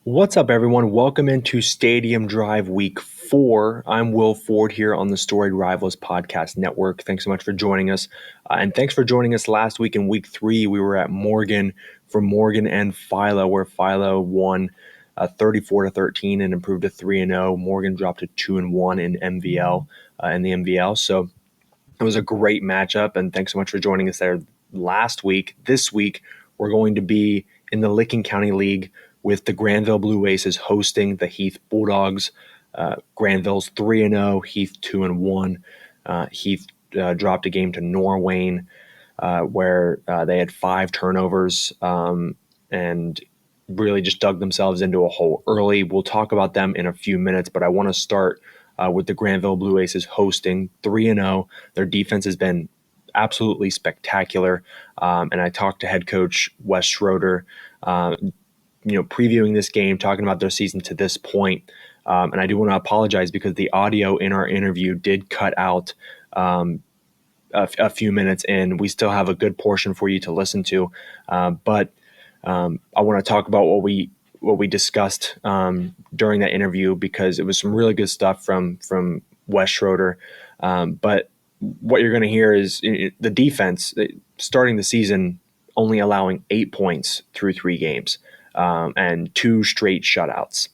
What's up, everyone? Welcome into Stadium Drive Week 4. I'm Will Ford here on the Storied Rivals Podcast Network. Thanks so much for joining us. And thanks for joining us last week in Week 3. We were at Morgan for Morgan and Philo, where Philo won 34-13 and improved to 3-0. Morgan dropped to 2-1 in MVL, in the MVL. So it was a great matchup, and thanks so much for joining us there last week. This week, we're going to be in the Licking County League with the Granville Blue Aces hosting the Heath Bulldogs. Granville's 3-0, Heath 2-1. Heath dropped a game to Norwayne where they had 5 turnovers and really just dug themselves into a hole early. We'll talk about them in a few minutes, but I want to start with the Granville Blue Aces hosting 3-0. Their defense has been absolutely spectacular. And I talked to head coach Wes Schroeder, previewing this game, talking about their season to this point. And I do want to apologize because the audio in our interview did cut out a few minutes in. We still have a good portion for you to listen to. But I want to talk about what we discussed during that interview, because it was some really good stuff from Wes Schroeder. But what you're going to hear is the defense starting the season only allowing 8 points through 3 games and 2 straight shutouts.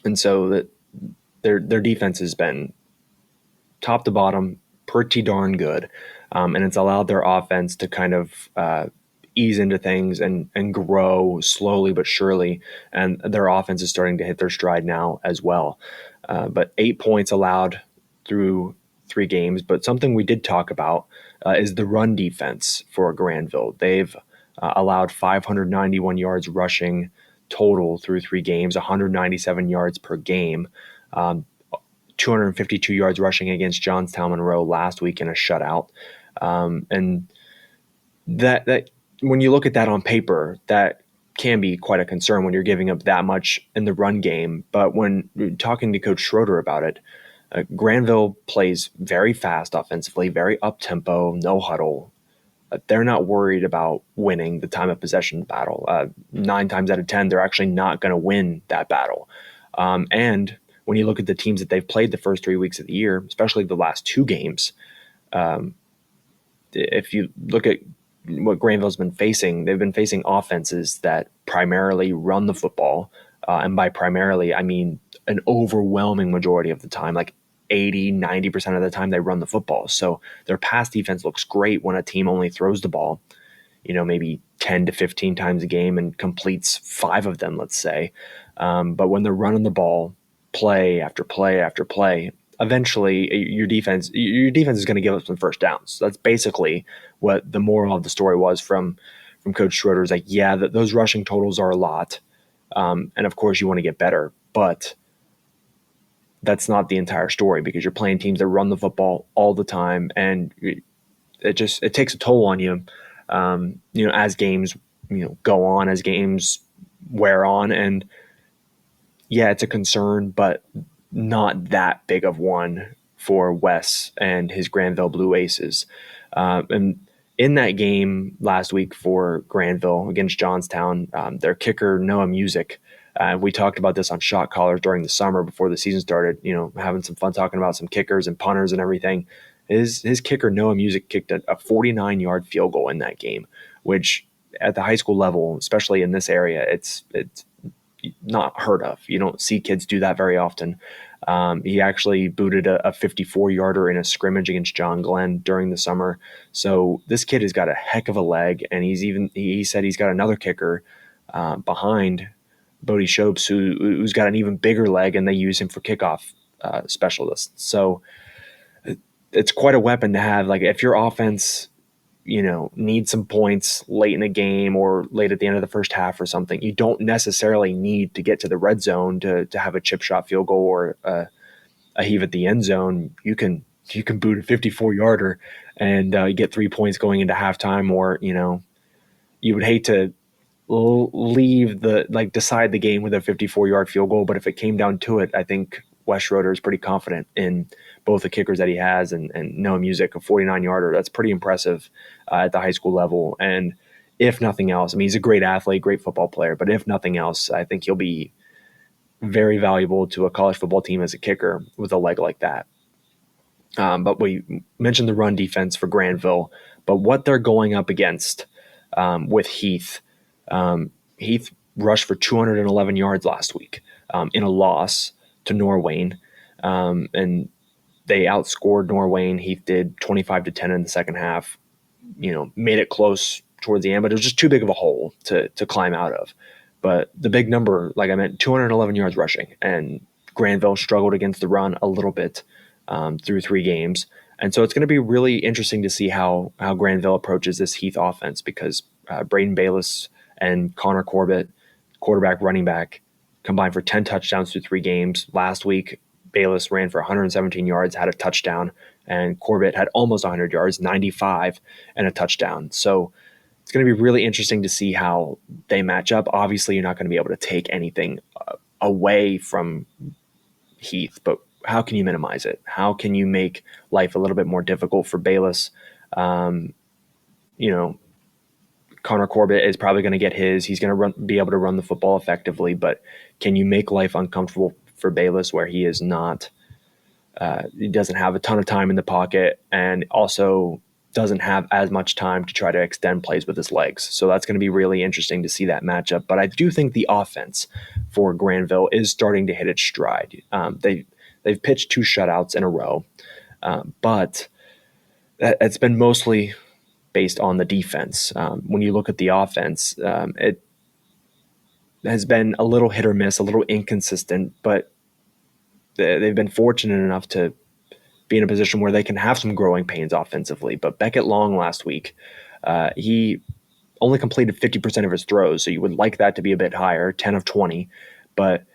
And so their defense has been top to bottom pretty darn good. And it's allowed their offense to kind of ease into things and grow slowly but surely. And their offense is starting to hit their stride now as well. But 8 points allowed through 3 games. But something we did talk about is the run defense for Granville. They've allowed 591 yards rushing total through 3 games, 197 yards per game, 252 yards rushing against Johnstown Monroe last week in a shutout. And that when you look at that on paper, that can be quite a concern when you're giving up that much in the run game. But when talking to Coach Schroeder about it, Granville plays very fast offensively, very up-tempo, no huddle. They're not worried about winning the time of possession battle. 9 times out of 10, they're actually not going to win that battle. And when you look at the teams that they've played the first 3 weeks of the year, especially the last 2 games, if you look at what Granville's been facing, they've been facing offenses that primarily run the football. And by primarily, I mean an overwhelming majority of the time, like 80, 90% of the time they run the football. So their pass defense looks great when a team only throws the ball, maybe 10 to 15 times a game and completes 5 of them, let's say. But when they're running the ball, play after play after play, eventually your defense is going to give up some first downs. That's basically what the moral of the story was from Coach Schroeder. Is like, yeah, those rushing totals are a lot. And of course you want to get better, but that's not the entire story, because you're playing teams that run the football all the time, and it takes a toll on you, as games, go on, as games wear on. And yeah, it's a concern, but not that big of one for Wes and his Granville Blue Aces. And in that game last week for Granville against Johnstown, their kicker, Noah Music, we talked about this on Shot Callers during the summer before the season started, having some fun talking about some kickers and punters and everything. His kicker, Noah Music, kicked a 49-yard field goal in that game, which at the high school level, especially in this area, it's not heard of. You don't see kids do that very often. He actually booted a 54-yarder in a scrimmage against John Glenn during the summer. So this kid has got a heck of a leg, and he said he's got another kicker behind Bodie Shopes who's got an even bigger leg, and they use him for kickoff specialists. So it's quite a weapon to have. Like, if your offense need some points late in the game or late at the end of the first half or something, you don't necessarily need to get to the red zone to have a chip shot field goal or a heave at the end zone. You can boot a 54-yarder and get 3 points going into halftime, or you would hate to decide the game with a 54-yard field goal. But if it came down to it, I think Wes Schroeder is pretty confident in both the kickers that he has and Noah Music, a 49-yarder. That's pretty impressive at the high school level. And if nothing else, I mean, he's a great athlete, great football player, but if nothing else, I think he'll be very valuable to a college football team as a kicker with a leg like that. But we mentioned the run defense for Granville, but what they're going up against with Heath. Heath rushed for 211 yards last week in a loss to Norwayne, and they outscored Norwayne. Heath did 25-10 in the second half. Made it close towards the end, but it was just too big of a hole to climb out of. But the big number, like I meant, 211 yards rushing, and Granville struggled against the run a little bit through 3 games. And so it's going to be really interesting to see how Granville approaches this Heath offense, because Brayden Bayles and Connor Corbett, quarterback, running back, combined for 10 touchdowns through 3 games. Last week, Bayles ran for 117 yards, had a touchdown, and Corbett had almost 100 yards, 95, and a touchdown. So it's going to be really interesting to see how they match up. Obviously, you're not going to be able to take anything away from Heath, but how can you minimize it? How can you make life a little bit more difficult for Bayles? Connor Corbett is probably going to get his. He's going to be able to run the football effectively, but can you make life uncomfortable for Bayles where he is not? He doesn't have a ton of time in the pocket, and also doesn't have as much time to try to extend plays with his legs. So that's going to be really interesting to see that matchup. But I do think the offense for Granville is starting to hit its stride. They've pitched 2 shutouts in a row, but it's been mostly based on the defense. When you look at the offense, it has been a little hit or miss, a little inconsistent, but they've been fortunate enough to be in a position where they can have some growing pains offensively. But Beckett Long last week, he only completed 50% of his throws, so you would like that to be a bit higher, 10 of 20, but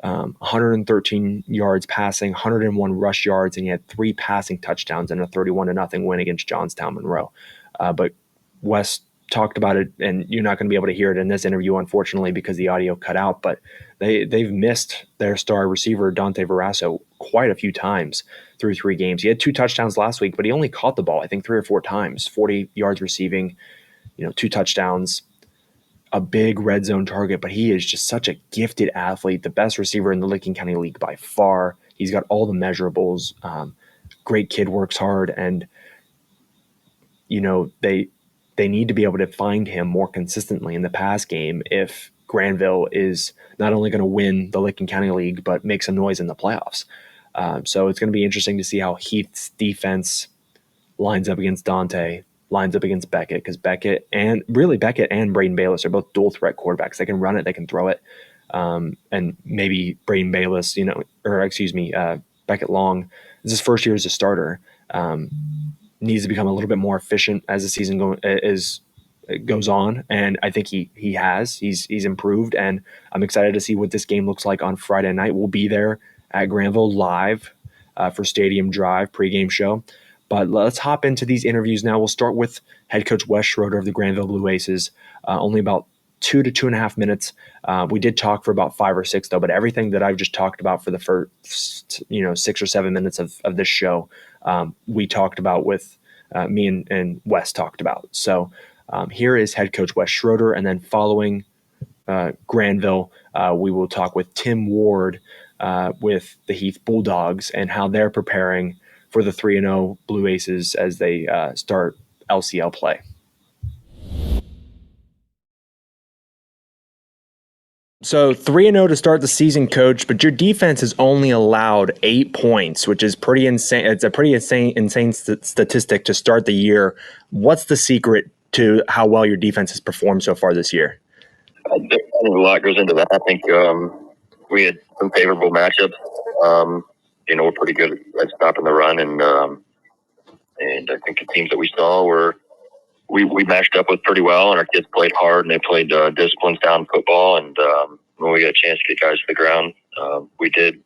113 yards passing, 101 rush yards, and he had 3 passing touchdowns and a 31-0 win against Johnstown Monroe. But Wes talked about it, and you're not going to be able to hear it in this interview, unfortunately, because the audio cut out, but they've missed their star receiver, Dante Varrasso, quite a few times through 3 games. He had 2 touchdowns last week, but he only caught the ball, I think, 3 or 4 times, 40 yards receiving, 2 touchdowns, a big red zone target, but he is just such a gifted athlete, the best receiver in the Licking County League by far. He's got all the measurables. Great kid, works hard, and they need to be able to find him more consistently in the pass game if Granville is not only going to win the Licking County League, but make some noise in the playoffs. So it's going to be interesting to see how Heath's defense lines up against Dante, lines up against Beckett, because Beckett and Brayden Bayles are both dual threat quarterbacks. They can run it, they can throw it. And maybe Brayden Bayles, Beckett Long, this is his first year as a starter. Needs to become a little bit more efficient as the season goes on, and I think he has. He's improved, and I'm excited to see what this game looks like on Friday night. We'll be there at Granville live for Stadium Drive pregame show. But let's hop into these interviews now. We'll start with head coach Wes Schroeder of the Granville Blue Aces. Only about 2 to 2.5 minutes. We did talk for about 5 or 6 though, but everything that I've just talked about for the first 6 or 7 minutes of this show, we talked about with me and Wes talked about. So here is head coach Wes Schroeder, and then following Granville, we will talk with Tim Ward with the Heath Bulldogs and how they're preparing for the 3-0 Blue Aces as they start LCL play. So 3-0 to start the season, coach, but your defense has only allowed 8 points, which is pretty insane. It's a pretty insane statistic to start the year. What's the secret to how well your defense has performed so far this year? I think a lot goes into that. I think we had some favorable matchups. We're pretty good at stopping the run, and I think the teams that we saw we matched up with pretty well, and our kids played hard, and they played disciplined sound football, and when we got a chance to get guys to the ground, we did.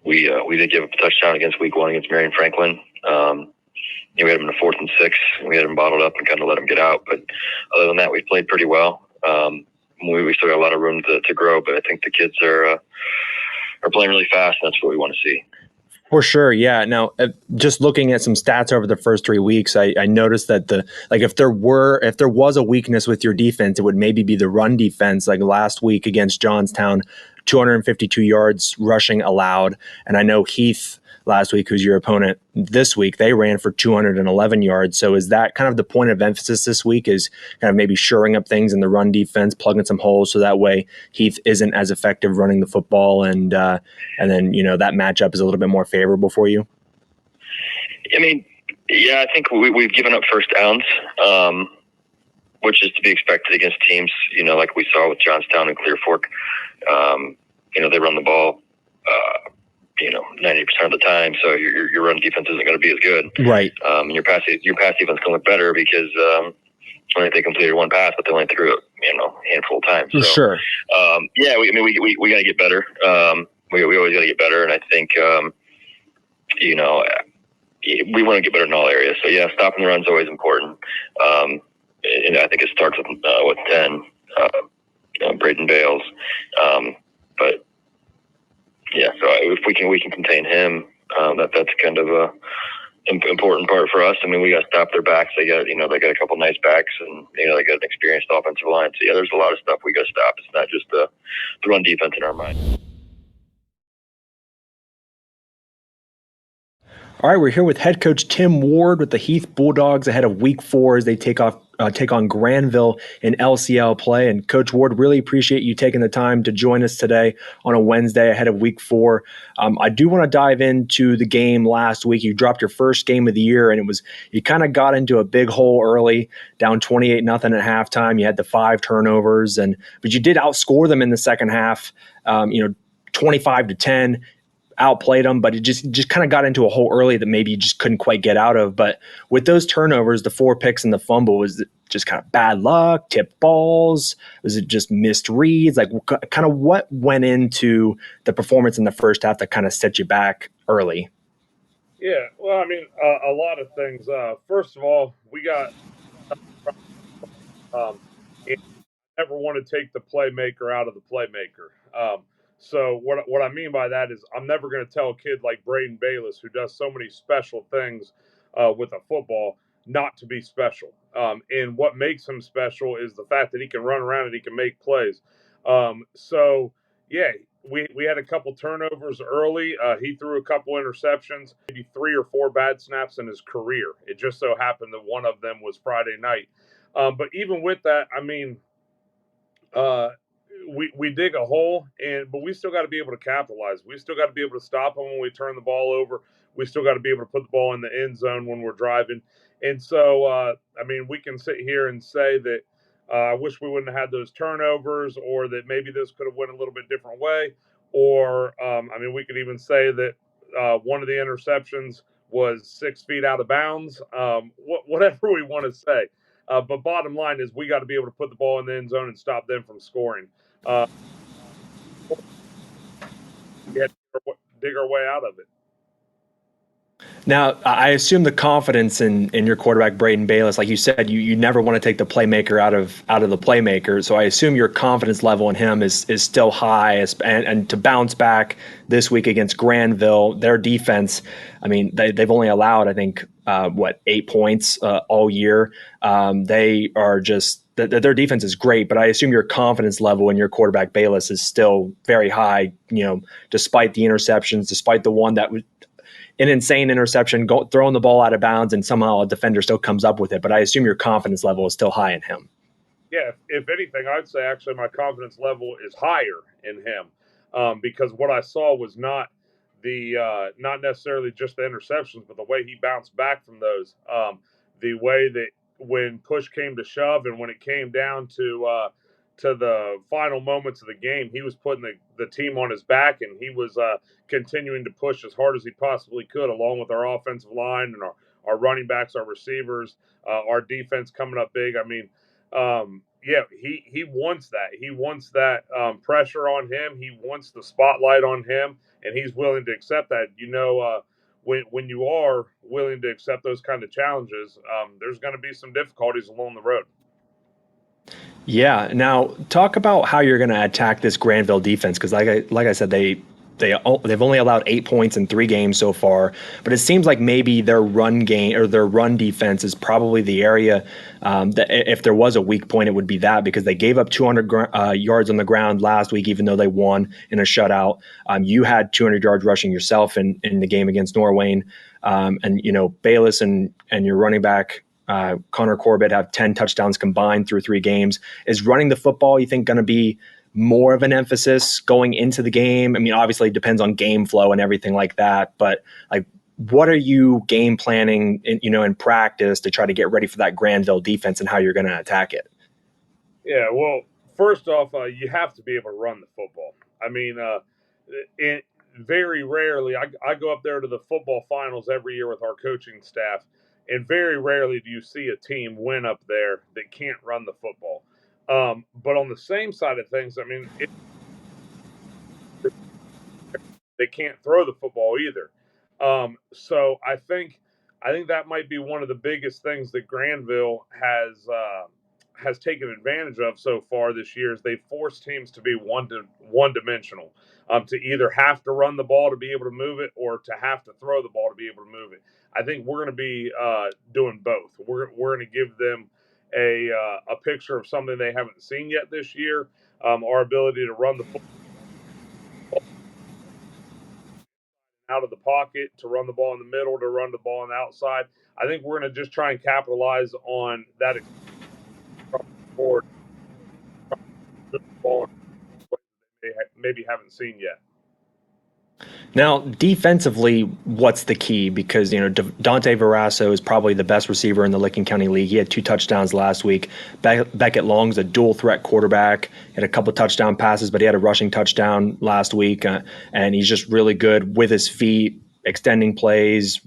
We did give up a touchdown against week 1 against Marion Franklin. We had them in the 4th and 6. We had them bottled up and kind of let them get out. But other than that, we played pretty well. We still got a lot of room to grow, but I think the kids are playing really fast, and that's what we want to see. For sure, yeah. Now, just looking at some stats over the first 3 weeks, I noticed that if there was a weakness with your defense, it would maybe be the run defense. Like last week against Johnstown, 252 yards rushing allowed, and I know Heath last week, who's your opponent this week, they ran for 211 yards. So is that kind of the point of emphasis this week? Is kind of maybe shoring up things in the run defense, plugging some holes, so that way Heath isn't as effective running the football, and then that matchup is a little bit more favorable for you? I mean, yeah, I think we've given up first downs, which is to be expected against teams, like we saw with Johnstown and Clear Fork. They run the ball, 90% of the time, so your run defense isn't going to be as good. Right. Your pass defense can look better because I think they completed one pass, but they only threw it, a handful of times. For sure. Yeah, we got to get better. We always got to get better, and I think, we want to get better in all areas. So yeah, stopping the run is always important. And I think it starts with 10, Brayden Bayles. But yeah, so if we can contain him, that's kind of a important part for us. I mean, we got to stop their backs. They got a couple nice backs, and they got an experienced offensive line. So yeah, there's a lot of stuff we got to stop. It's not just the run defense in our mind. All right, we're here with head coach Tim Ward with the Heath Bulldogs ahead of Week 4 as they take on Granville in LCL play. And Coach Ward, really appreciate you taking the time to join us today on a Wednesday ahead of Week 4. I do want to dive into the game last week. You dropped your first game of the year, and you kind of got into a big hole early, down 28-0 at halftime. You had the 5 turnovers, but you did outscore them in the second half. 25-10. Outplayed them, but it just kind of got into a hole early that maybe you just couldn't quite get out of. But with those turnovers, the 4 picks and the fumble, was it just kind of bad luck, tipped balls? Was it just missed reads? Like, kind of what went into the performance in the first half that kind of set you back early? Yeah, well, I mean, a lot of things. First of all, we got never want to take the playmaker out of the playmaker. So what I mean by that is I'm never going to tell a kid like Brayden Bayles, who does so many special things with a football, not to be special. And what makes him special is the fact that he can run around and he can make plays. So, yeah, we had a couple turnovers early. He threw a couple interceptions, maybe 3 or 4 bad snaps in his career. It just so happened that one of them was Friday night. But even with that, I mean, we dig a hole, but we still got to be able to capitalize. We still got to be able to stop them when we turn the ball over. We still got to be able to put the ball in the end zone when we're driving. And so, I mean, we can sit here and say that I wish we wouldn't have had those turnovers, or that maybe this could have went a little bit different way. Or, I mean, we could even say that one of the interceptions was 6 feet out of bounds. Whatever we want to say. But bottom line is we got to be able to put the ball in the end zone and stop them from scoring. We had to dig our way out of it. Now, I assume the confidence in your quarterback, Brayden Bayles, like you said, you never want to take the playmaker out of the playmaker. So I assume your confidence level in him is still high. And to bounce back this week against Granville, their defense, I mean, they've only allowed, I think, 8 points all year. They are just their defense is great, but I assume your confidence level in your quarterback Bayles is still very high. Despite the interceptions, despite the one that was an insane interception, throwing the ball out of bounds, and somehow a defender still comes up with it. But I assume your confidence level is still high in him. Yeah, if anything, I'd say actually my confidence level is higher in him because what I saw was not necessarily just the interceptions, but the way he bounced back from those, the way that when push came to shove and when it came down to the final moments of the game, he was putting the team on his back, and he was continuing to push as hard as he possibly could, along with our offensive line and our running backs, our receivers, our defense coming up big. I mean, yeah, he wants that. He wants that pressure on him. He wants the spotlight on him, and he's willing to accept that. When you are willing to accept those kind of challenges, there's going to be some difficulties along the road. Yeah. Now, talk about how you're going to attack this Granville defense, because like I said, they they've only allowed 8 points in 3 games so far, but it seems like maybe their run game or their run defense is probably the area that if there was a weak point, it would be that, because they gave up 200 yards on the ground last week, even though they won in a shutout. You had 200 yards rushing yourself in the game against Norwayne, and Bayles and your running back Connor Corbett have 10 touchdowns combined through 3 games. Is running the football, you think, going to be more of an emphasis going into the game? I mean, obviously it depends on game flow and everything like that, but like, what are you game planning in practice to try to get ready for that Granville defense and how you're going to attack it? Yeah, well, first off, you have to be able to run the football. I mean, very rarely, I go up there to the football finals every year with our coaching staff, and very rarely do you see a team win up there that can't run the football. But on the same side of things, I mean, they can't throw the football either. So I think that might be one of the biggest things that Granville has taken advantage of so far this year, is they've forced teams to be one dimensional, to either have to run the ball to be able to move it, or to have to throw the ball to be able to move it. I think we're going to be doing both. We're going to give them a picture of something they haven't seen yet this year. Our ability to run the football out of the pocket, to run the ball in the middle, to run the ball on the outside. I think we're going to just try and capitalize on that forward maybe haven't seen yet. Now, defensively, what's the key? Because, Dante Varrasso is probably the best receiver in the Licking County League. He had 2 touchdowns last week. Beckett Long's a dual threat quarterback. He had a couple touchdown passes, but he had a rushing touchdown last week. And he's just really good with his feet, extending plays,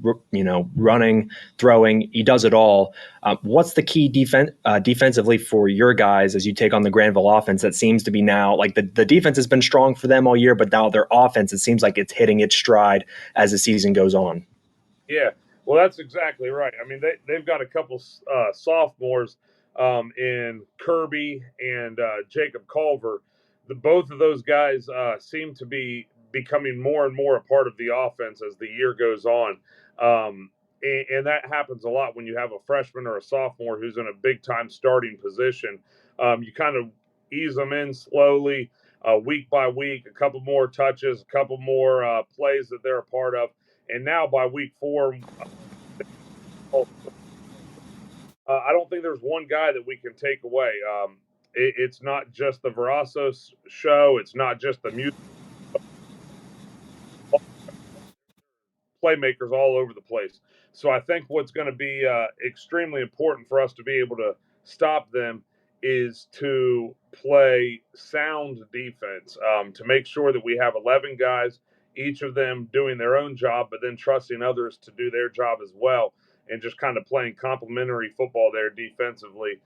running, throwing. He does it all. What's the key defensively for your guys as you take on the Granville offense that seems to be now, like, the defense has been strong for them all year, but now their offense, it seems like it's hitting its stride as the season goes on? Yeah, well, that's exactly right. I mean, they've got a couple sophomores in Kirby and Jacob Culver. Both of those guys seem to be becoming more and more a part of the offense as the year goes on. And that happens a lot when you have a freshman or a sophomore who's in a big-time starting position. You kind of ease them in slowly, week by week, a couple more touches, a couple more plays that they're a part of. And now by week 4, I don't think there's one guy that we can take away. It's not just the Varrasso show. It's not just the music. Playmakers all over the place. So I think what's going to be extremely important for us to be able to stop them is to play sound defense, to make sure that we have 11 guys, each of them doing their own job, but then trusting others to do their job as well, and just kind of playing complementary football there defensively,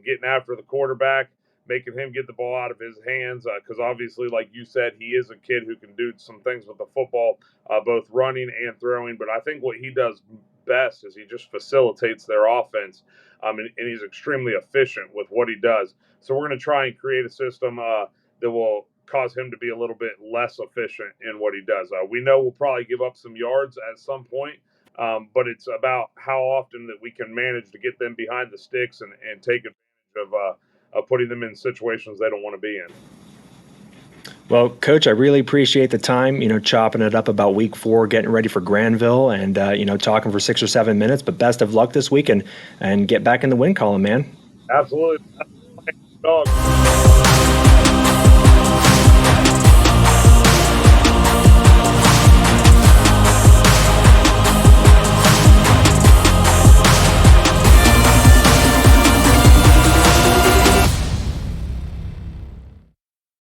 getting after the quarterback, making him get the ball out of his hands, because obviously, like you said, he is a kid who can do some things with the football, both running and throwing. But I think what he does best is he just facilitates their offense, and he's extremely efficient with what he does. So we're going to try and create a system that will cause him to be a little bit less efficient in what he does. We know we'll probably give up some yards at some point, but it's about how often that we can manage to get them behind the sticks and take advantage of putting them in situations they don't want to be in. Well, Coach, I really appreciate the time, chopping it up about week 4, getting ready for Granville, and, talking for 6 or 7 minutes. But best of luck this week, and get back in the win column, man. Absolutely. Dog.